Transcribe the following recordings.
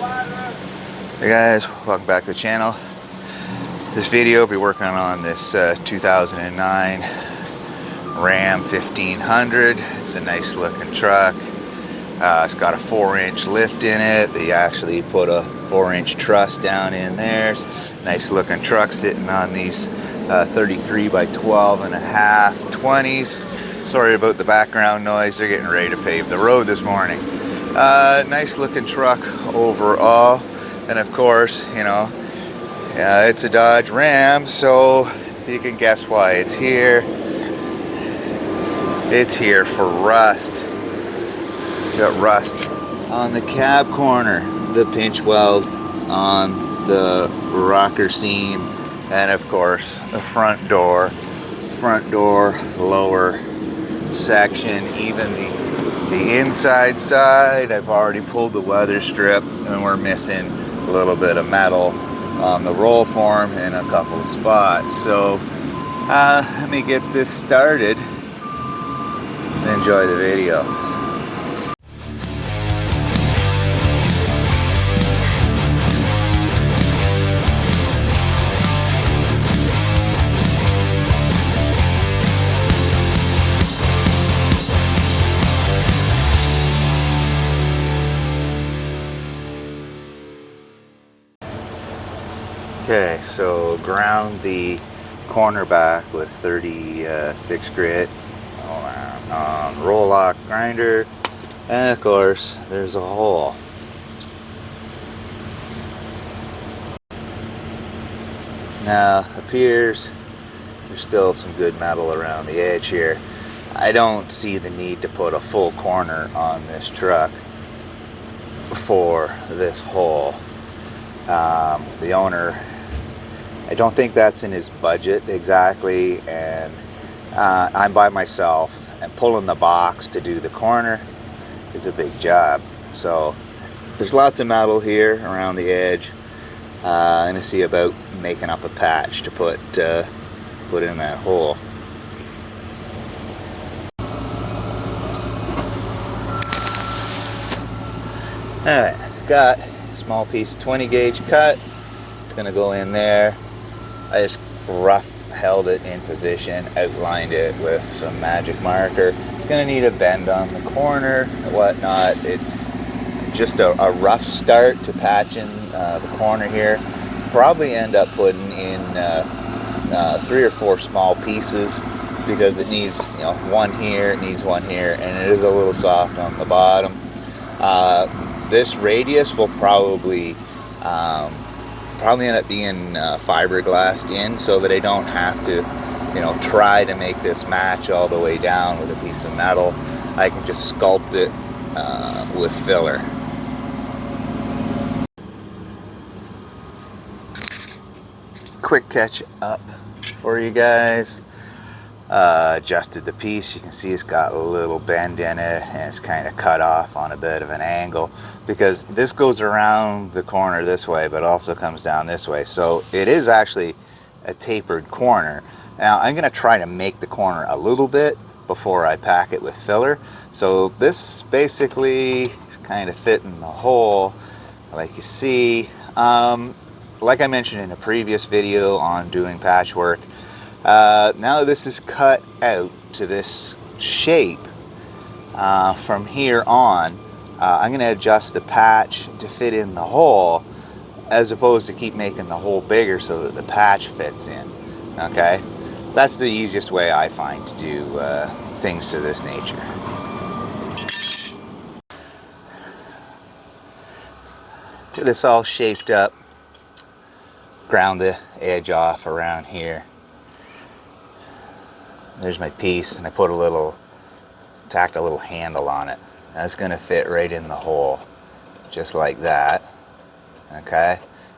Hey guys, welcome back to the channel. This video will be working on this 2009 Ram 1500. It's a nice looking truck. It's got a 4-inch lift in it. They actually put a 4-inch truss down in there. Nice looking truck sitting on these 33 by 12 and a half 20s. Sorry about the background noise. They're getting ready to pave the road this morning. Nice looking truck overall. And of course, you know, it's a Dodge Ram, so you can guess why it's here. It's here for rust. Got rust on the cab corner, the pinch weld on the rocker seam, and of course the front door lower section, even the inside side. I've already pulled the weather strip and we're missing a little bit of metal on the roll form in a couple of spots. So let me get this started and enjoy the video. Okay, so ground the corner back with 36 grit on roll lock grinder, and of course there's a hole. Now appears there's still some good metal around the edge here. I don't see the need to put a full corner on this truck for this hole. The owner, I don't think that's in his budget exactly, and I'm by myself, and pulling the box to do the corner is a big job. So there's lots of metal here around the edge. I'm gonna see about making up a patch to put in that hole. Alright, got a small piece of 20 gauge cut. It's gonna go in there. I just rough held it in position, outlined it with some magic marker. It's going to need a bend on the corner and whatnot. It's just a rough start to patching the corner here. Probably end up putting in 3 or 4 small pieces, because it needs, you know, one here, it needs one here, and it is a little soft on the bottom. This radius will probably end up being fiberglassed in, so that I don't have to, you know, try to make this match all the way down with a piece of metal. I can just sculpt it with filler. Quick catch up for you guys. Adjusted the piece. You can see it's got a little bend in it, and it's kind of cut off on a bit of an angle, because this goes around the corner this way but also comes down this way, so it is actually a tapered corner. Now I'm going to try to make the corner a little bit before I pack it with filler, so this basically is kind of fitting the hole like you see. Like I mentioned in a previous video on doing patchwork, now this is cut out to this shape. From here on, I'm going to adjust the patch to fit in the hole, as opposed to keep making the hole bigger so that the patch fits in. Okay, that's the easiest way I find to do things to this nature. Get this all shaped up, ground the edge off around here. There's my piece, and I put tacked a little handle on it. That's going to fit right in the hole, just like that. Okay,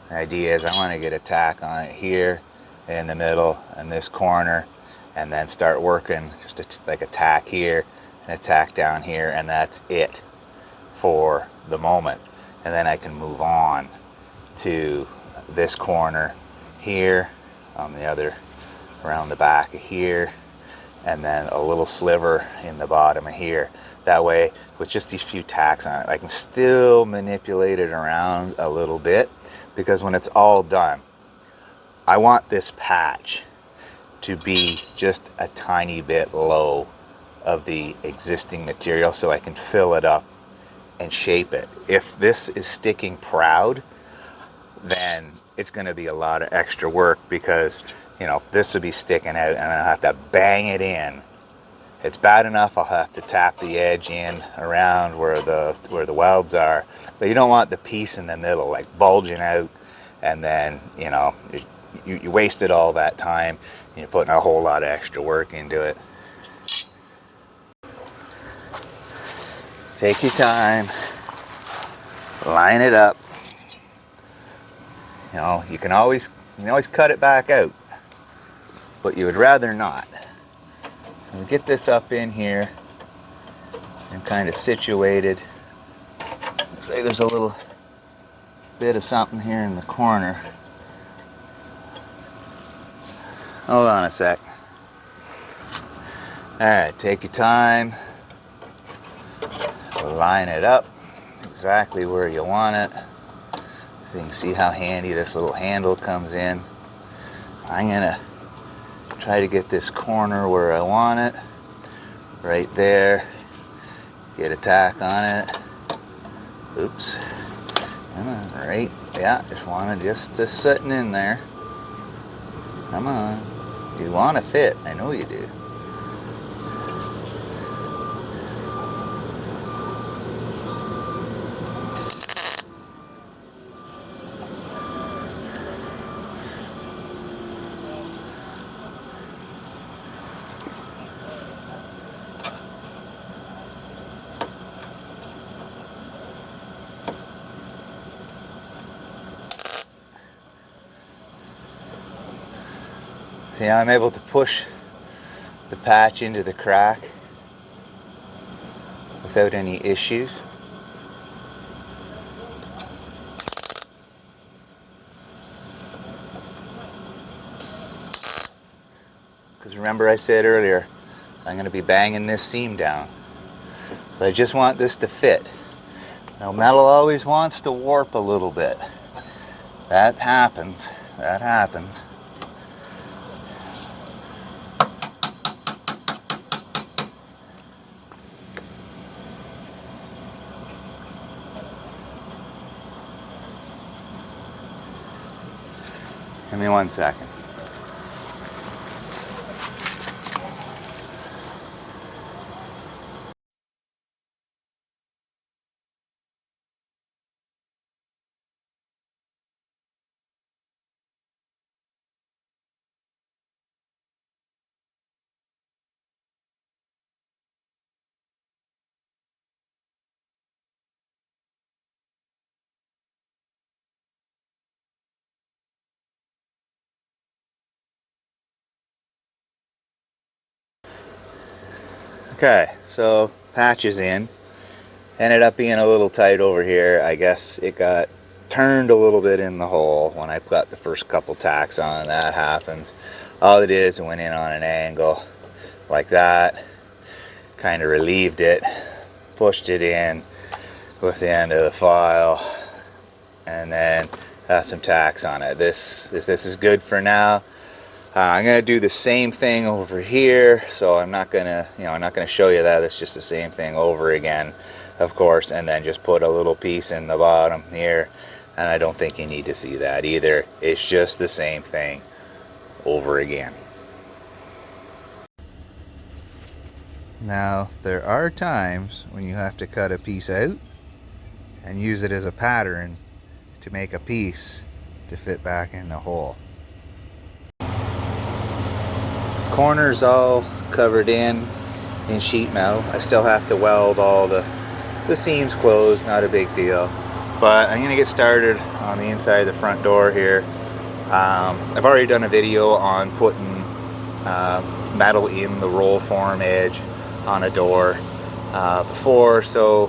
the idea is I want to get a tack on it here in the middle and this corner, and then start working just like a tack here and a tack down here, and that's it for the moment. And then I can move on to this corner here, on the other, around the back of here, and then a little sliver in the bottom of here. That way, with just these few tacks on it, I can still manipulate it around a little bit, because when it's all done, I want this patch to be just a tiny bit low of the existing material so I can fill it up and shape it. If this is sticking proud, then it's going to be a lot of extra work, because you know, this will be sticking out and I'll have to bang it in. It's bad enough I'll have to tap the edge in around where the welds are, but you don't want the piece in the middle like bulging out, and then you know, you wasted all that time and you're putting a whole lot of extra work into it. Take your time, line it up. You know, you can always cut it back out, but you would rather not. So we get this up in here and kind of situated. Looks like there's a little bit of something here in the corner. Hold on a sec. Alright, take your time. Line it up exactly where you want it. So you can see how handy this little handle comes in. I'm gonna try to get this corner where I want it. Right there. Get a tack on it. Oops. Right. Yeah, just want it just sitting in there. Come on. You want to fit. I know you do. See, I'm able to push the patch into the crack without any issues. Because remember I said earlier, I'm going to be banging this seam down. So I just want this to fit. Now metal always wants to warp a little bit. That happens. That happens. Give me 1 second. Okay, so patch is in. Ended up being a little tight over here. I guess it got turned a little bit in the hole when I put the first couple tacks on. That happens. All it did is it went in on an angle like that. Kind of relieved it. Pushed it in with the end of the file. And then got some tacks on it. This is good for now. I'm going to do the same thing over here, so I'm not going to show you that. It's just the same thing over again, of course, and then just put a little piece in the bottom here, and I don't think you need to see that either. It's just the same thing over again. Now, there are times when you have to cut a piece out and use it as a pattern to make a piece to fit back in the hole. Corners all covered in sheet metal. I still have to weld all the seams closed, not a big deal. But I'm gonna get started on the inside of the front door here. I've already done a video on putting metal in the roll form edge on a door before, so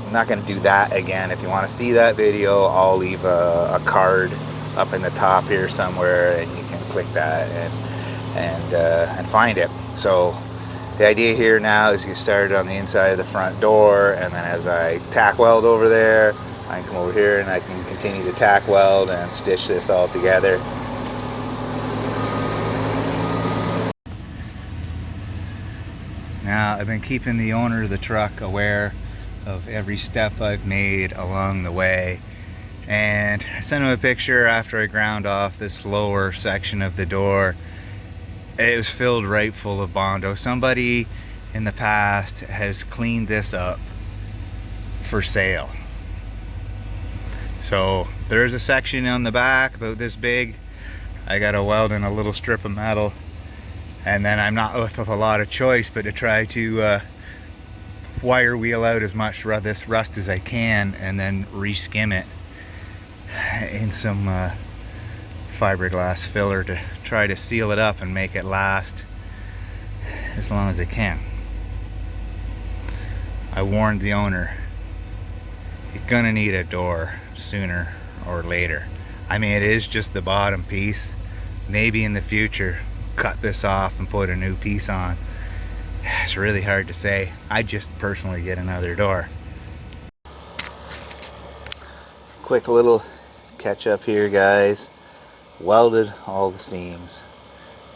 I'm not gonna do that again. If you want to see that video, I'll leave a card up in the top here somewhere, and you can click that and find it. So The idea here now is get started on the inside of the front door, and then as I tack weld over there, I can come over here and I can continue to tack weld and stitch this all together. Now, I've been keeping the owner of the truck aware of every step I've made along the way, and I sent him a picture after I ground off this lower section of the door. It was filled right full of Bondo. Somebody in the past has cleaned this up for sale. So there's a section on the back about this big. I got to weld in a little strip of metal, and then I'm not left with a lot of choice but to try to wire wheel out as much this rust as I can, and then re-skim it in some fiberglass filler to try to seal it up and make it last as long as it can. I warned the owner, you're gonna need a door sooner or later. I mean, it is just the bottom piece. Maybe in the future cut this off and put a new piece on. It's really hard to say. I'd just personally get another door. Quick little catch up here, guys. Welded all the seams,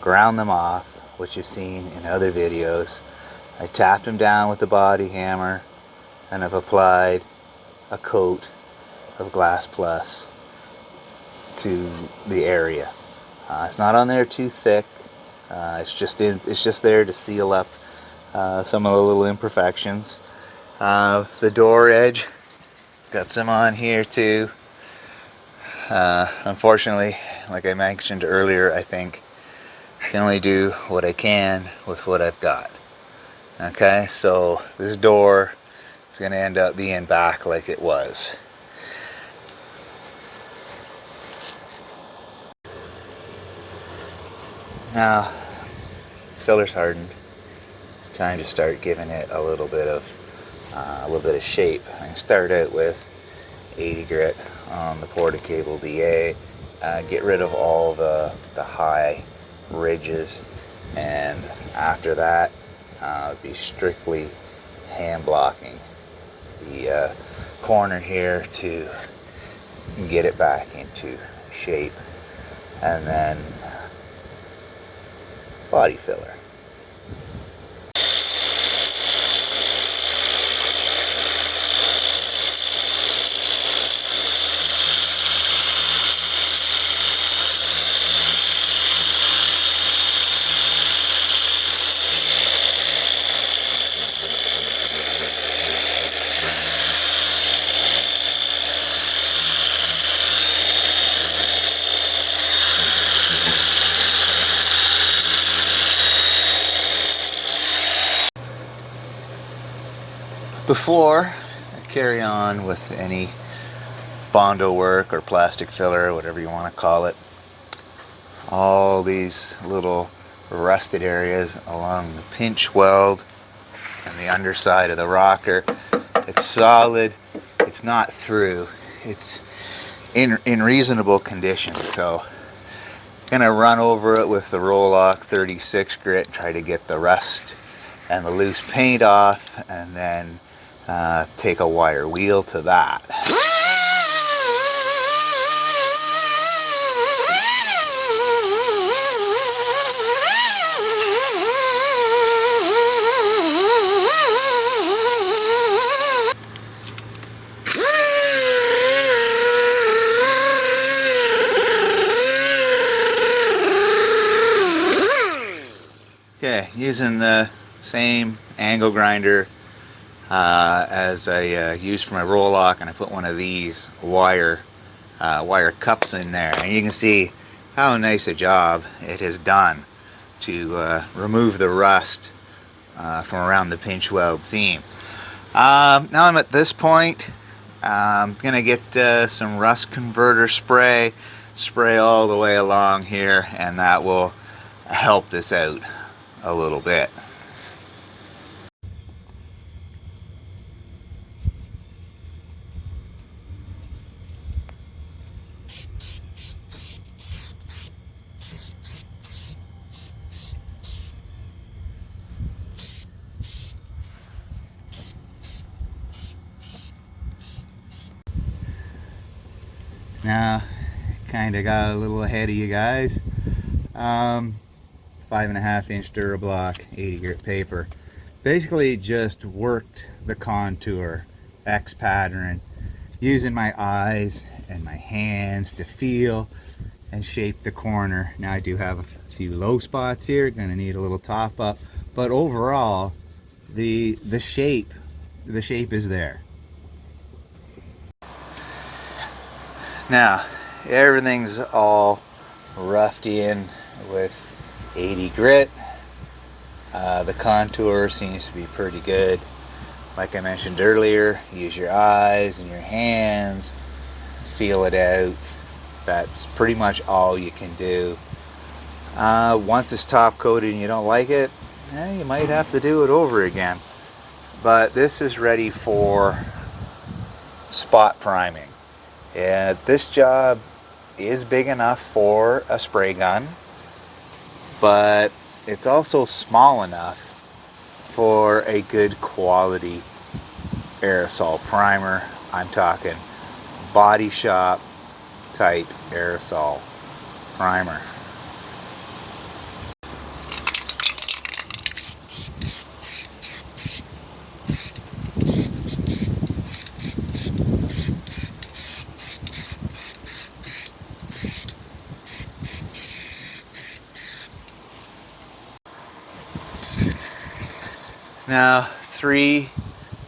ground them off, which you've seen in other videos. I tapped them down with the body hammer, and I've applied a coat of Glass Plus to the area. It's not on there too thick. It's just there to seal up some of the little imperfections. The door edge, got some on here too. Unfortunately, like I mentioned earlier, I think I can only do what I can with what I've got. Okay, so this door is going to end up being back like it was. Now, filler's hardened. It's time to start giving it a little bit of shape. I can start out with 80 grit on the Porta-Cable DA. Get rid of all the high ridges, and after that be strictly hand blocking the corner here to get it back into shape, and then body filler. Before I carry on with any Bondo work or plastic filler, whatever you want to call it, all these little rusted areas along the pinch weld and the underside of the rocker, it's solid, it's not through, it's in reasonable condition. So I'm gonna run over it with the Roll-Lock 36 grit, try to get the rust and the loose paint off, and then take a wire wheel to that. Okay, using the same angle grinder as I used for my Roll-Lock, and I put one of these wire cups in there, and you can see how nice a job it has done to remove the rust from around the pinch weld seam. Now I'm at this point. I'm gonna get some rust converter spray all the way along here, and that will help this out a little bit. Now, kind of got a little ahead of you guys. 5.5-inch Durablock 80 grit paper. Basically just worked the contour, X pattern, using my eyes and my hands to feel and shape the corner. Now I do have a few low spots here, gonna need a little top up, but overall the shape is there. Now everything's all roughed in with 80 grit. The contour seems to be pretty good. Like I mentioned earlier, use your eyes and your hands, feel it out. That's pretty much all you can do. Once it's top coated and you don't like it, you might have to do it over again. But this is ready for spot priming. And this job is big enough for a spray gun, but it's also small enough for a good quality aerosol primer. I'm talking body shop type aerosol primer. Now 3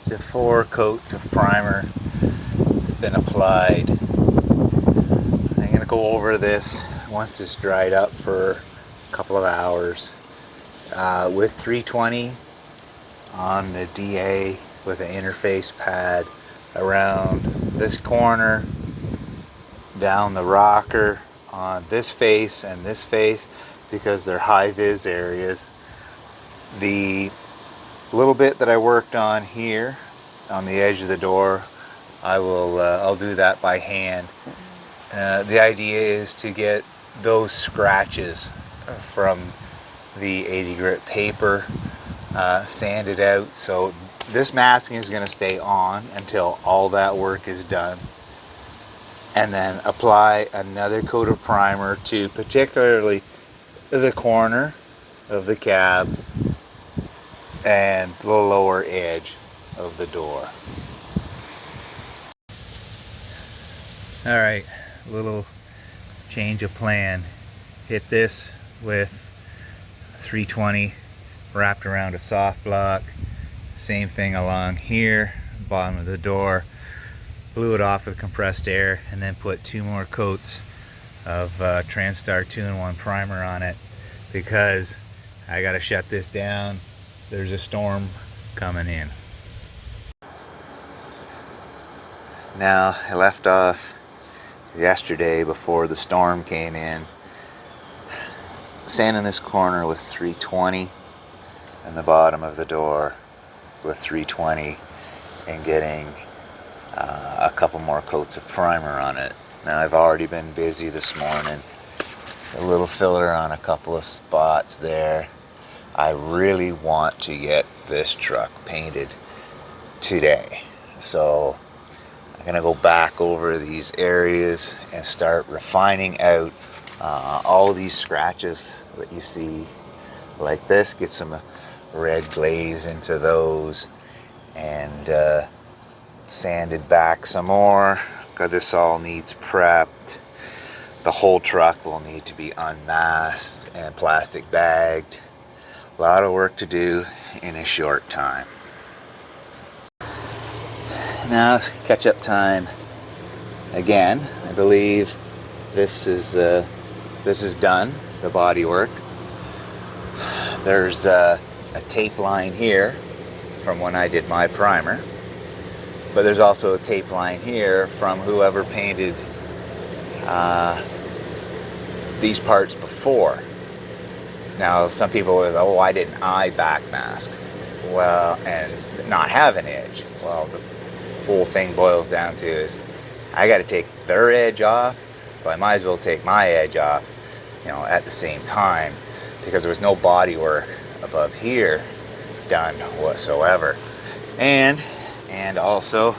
to 4 coats of primer have been applied. I'm going to go over this once it's dried up for a couple of hours with 320 on the DA with an interface pad around this corner, down the rocker on this face and this face because they're high vis areas. The little bit that I worked on here on the edge of the door, I'll do that by hand. The idea is to get those scratches from the 80 grit paper sanded out. So this masking is going to stay on until all that work is done, and then apply another coat of primer to particularly the corner of the cab and the lower edge of the door. Alright, a little change of plan. Hit this with 320 wrapped around a soft block. Same thing along here, bottom of the door. Blew it off with compressed air and then put 2 more coats of Transtar 2-in-1 primer on it because I gotta shut this down. There's a storm coming in. Now, I left off yesterday before the storm came in, sanding this corner with 320 and the bottom of the door with 320 and getting a couple more coats of primer on it. Now, I've already been busy this morning. A little filler on a couple of spots there. I really want to get this truck painted today. So I'm going to go back over these areas and start refining out all these scratches that you see like this. Get some red glaze into those and sanded back some more. Because this all needs prepped. The whole truck will need to be unmasked and plastic bagged. A lot of work to do in a short time. Now it's catch-up time again. I believe this is done, the body work. There's a tape line here from when I did my primer, but there's also a tape line here from whoever painted these parts before. Now, some people will, oh, why didn't I backmask? Well, and not have an edge. Well, the whole thing boils down to is I got to take their edge off, so I might as well take my edge off, at the same time, because there was no body work above here done whatsoever. And also,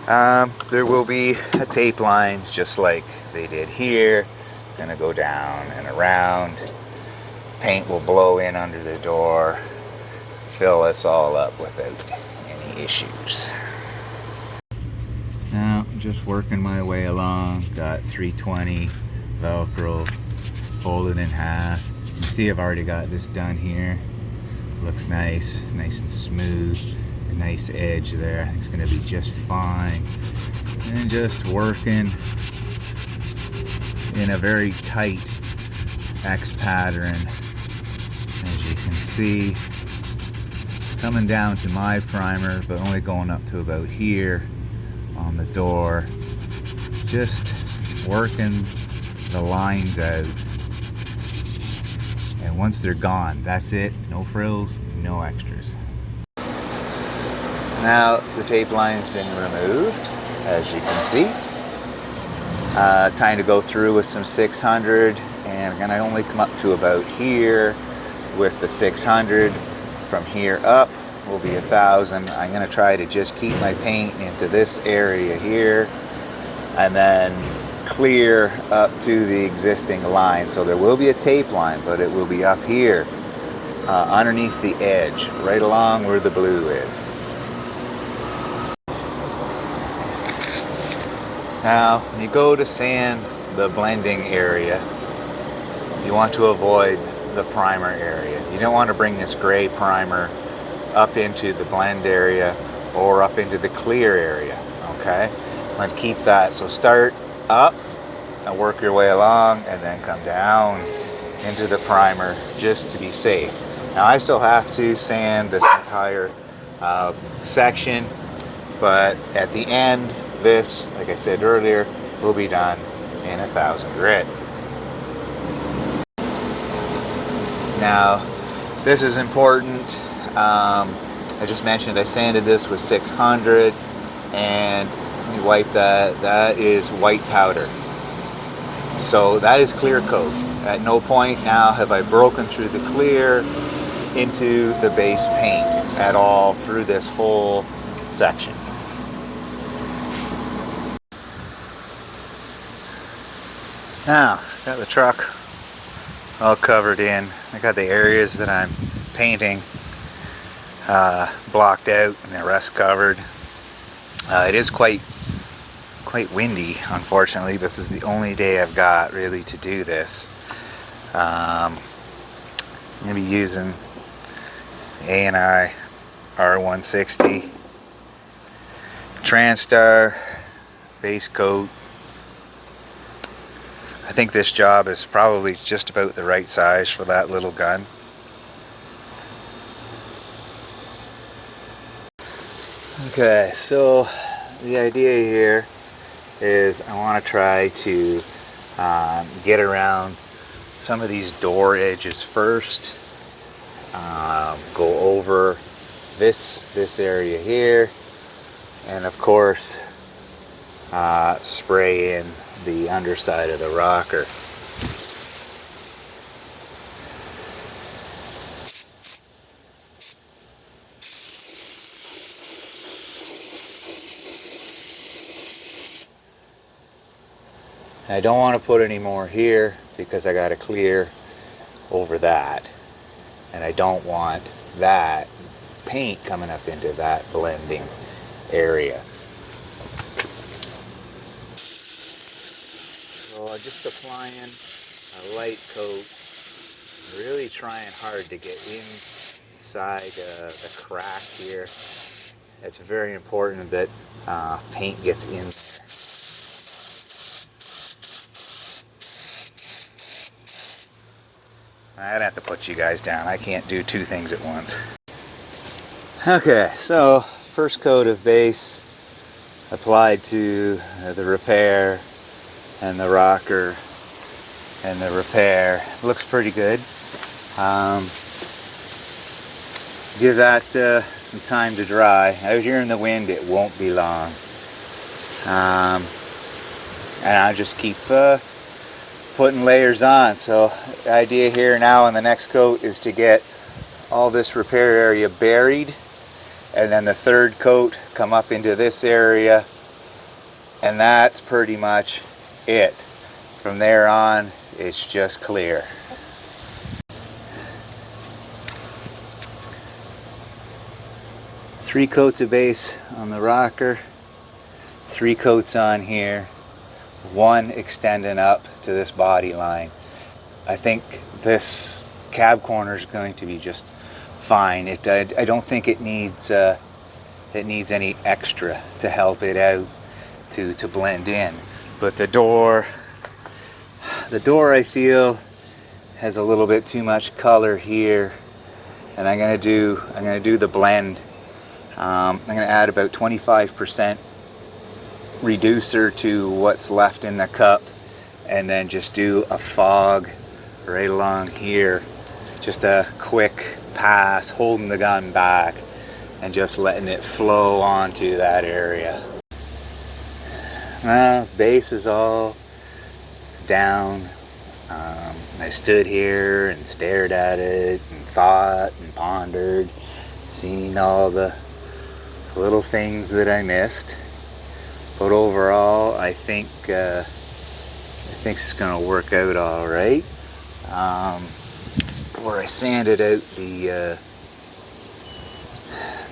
There will be a tape line just like they did here. Gonna go down and around. Paint will blow in under the door, fill us all up without any issues. Now, just working my way along. Got 320 Velcro folded in half. You see I've already got this done here. Looks nice and smooth. A nice edge there. I think it's going to be just fine. And just working in a very tight X pattern. As you can see, coming down to my primer, but only going up to about here on the door. Just working the lines out. And once they're gone, that's it. No frills, no extras. Now the tape line's been removed, as you can see. Time to go through with some 600, and I'm gonna only come up to about here with the 600. From here up will be 1,000. I'm gonna try to just keep my paint into this area here, and then clear up to the existing line. So there will be a tape line, but it will be up here underneath the edge, right along where the blue is. Now, when you go to sand the blending area, you want to avoid the primer area. You don't want to bring this gray primer up into the blend area or up into the clear area, okay? You want to keep that. So start up and work your way along, and then come down into the primer just to be safe. Now, I still have to sand this entire section, but at the end, this, like I said earlier, will be done in 1,000 grit. Now, this is important. I just mentioned I sanded this with 600, and let me wipe that. That is white powder. So that is clear coat. At no point now have I broken through the clear into the base paint at all through this whole section. Now, got the truck all covered in. I got the areas that I'm painting blocked out and the rest covered. It is quite windy, unfortunately. This is the only day I've got really to do this. I'm going to be using A&I R160 Transtar base coat. I think this job is probably just about the right size for that little gun. Okay, so the idea here is I want to try to get around some of these door edges first. Go over this area here, and of course spray in the underside of the rocker. I don't want to put any more here because I got to clear over that, and I don't want that paint coming up into that blending area. So I'm just applying a light coat, really trying hard to get inside the crack here. It's very important that paint gets in there. I'd have to put you guys down. I can't do two things at once. Okay, so first coat of base applied to the repair and the rocker and the repair. Looks pretty good. Give that some time to dry. Out here in the wind, it won't be long. And I'll just keep putting layers on. So the idea here now in the next coat is to get all this repair area buried, and then the third coat come up into this area And that's pretty much it. From there on, it's just clear. Three coats of base on the rocker, 3 coats on here, 1 extending up to this body line. I think this cab corner is going to be just fine. I don't think it needs any extra to help it out to blend in. But the door I feel has a little bit too much color here, and I'm gonna do the blend. I'm gonna add about 25% reducer to what's left in the cup, and then just do a fog right along here. Just a quick pass, holding the gun back and just letting it flow onto that area. Base is all down. I stood here and stared at it and thought and pondered, seen all the little things that I missed. But overall, I think it's going to work out all right. Where I sanded out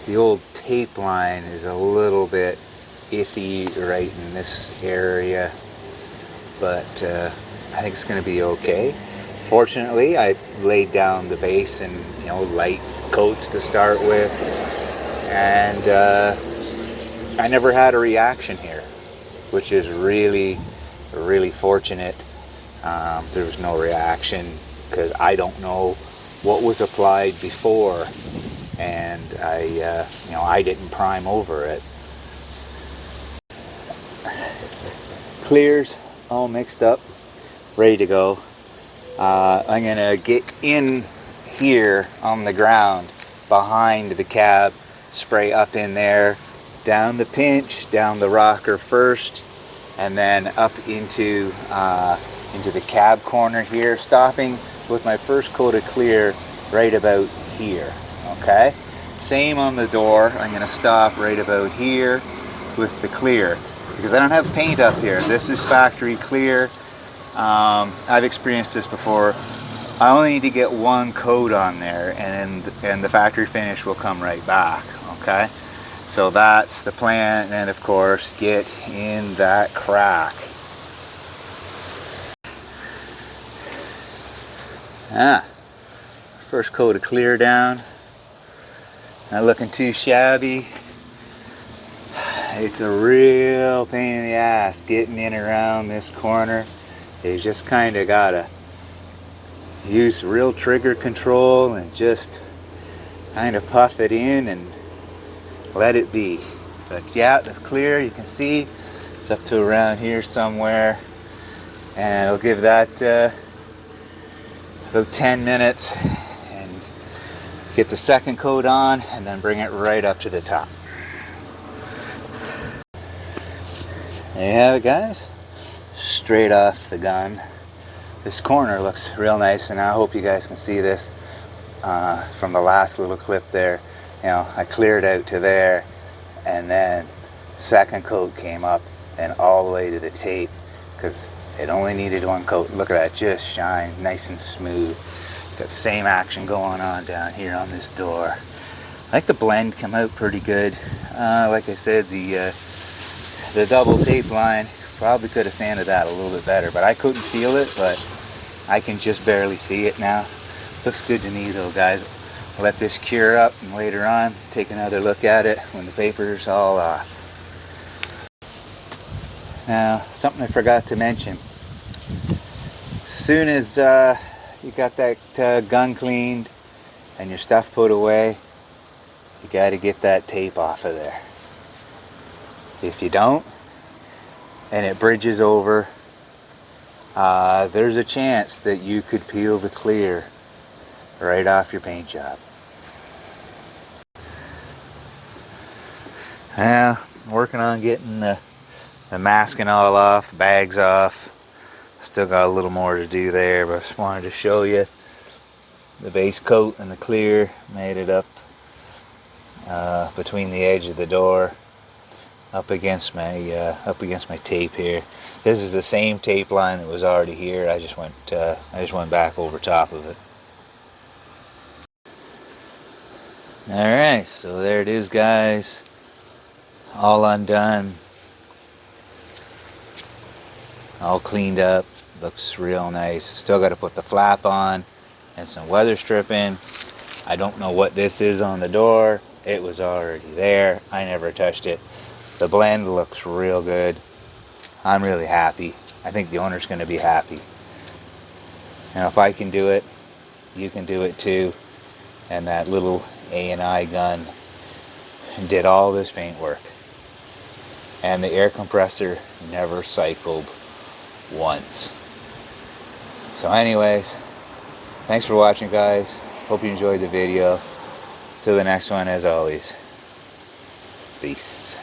the old tape line is a little bit iffy right in this area, but I think it's going to be okay. Fortunately, I laid down the base in light coats to start with, and I never had a reaction here, which is really fortunate. There was no reaction because I don't know what was applied before, and I didn't prime over it. Clears all mixed up, ready to go. I'm gonna get in here on the ground behind the cab, spray up in there, down the pinch, down the rocker first, and then up into the cab corner here, stopping with my first coat of clear right about here. Okay, same on the door. I'm going to stop right about here with the clear because I don't have paint up here. This is factory clear. I've experienced this before. I only need to get 1 coat on there, and the factory finish will come right back. Okay, so that's the plan. And of course, get in that crack. First coat of clear down. Not looking too shabby. It's a real pain in the ass getting in around this corner. You just kind of gotta use real trigger control and just kind of puff it in and let it be. But yeah, the clear, you can see it's up to around here somewhere, and I'll give that about 10 minutes and get the second coat on, and then bring it right up to the top. There you have it, guys. Straight off the gun. This corner looks real nice, and I hope you guys can see this from the last little clip there. I cleared out to there, and then second coat came up and all the way to the tape because it only needed 1 coat. Look at that, just shine, nice and smooth. Got the same action going on down here on this door. I think the blend came out pretty good. Like I said, the double tape line, probably could have sanded that a little bit better, but I couldn't feel it, but I can just barely see it now. Looks good to me though, guys. I'll let this cure up, and later on take another look at it when the paper's all off. Now, something I forgot to mention. As soon as you got that gun cleaned and your stuff put away, you got to get that tape off of there. If you don't, and it bridges over, there's a chance that you could peel the clear right off your paint job. Now, I'm working on getting the masking all off, bags off. Still got a little more to do there, but I just wanted to show you the base coat and the clear. Made it up between the edge of the door. up against my tape here. This is the same tape line that was already here. I just went back over top of it. Alright, so there it is, guys. All undone. All cleaned up. Looks real nice. Still got to put the flap on and some weather stripping. I don't know what this is on the door. It was already there. I never touched it. The blend looks real good. I'm really happy. I think the owner's going to be happy. And if I can do it, you can do it too. And that little A&I gun did all this paint work. And the air compressor never cycled once. So anyways, thanks for watching, guys. Hope you enjoyed the video. Till the next one, as always, peace.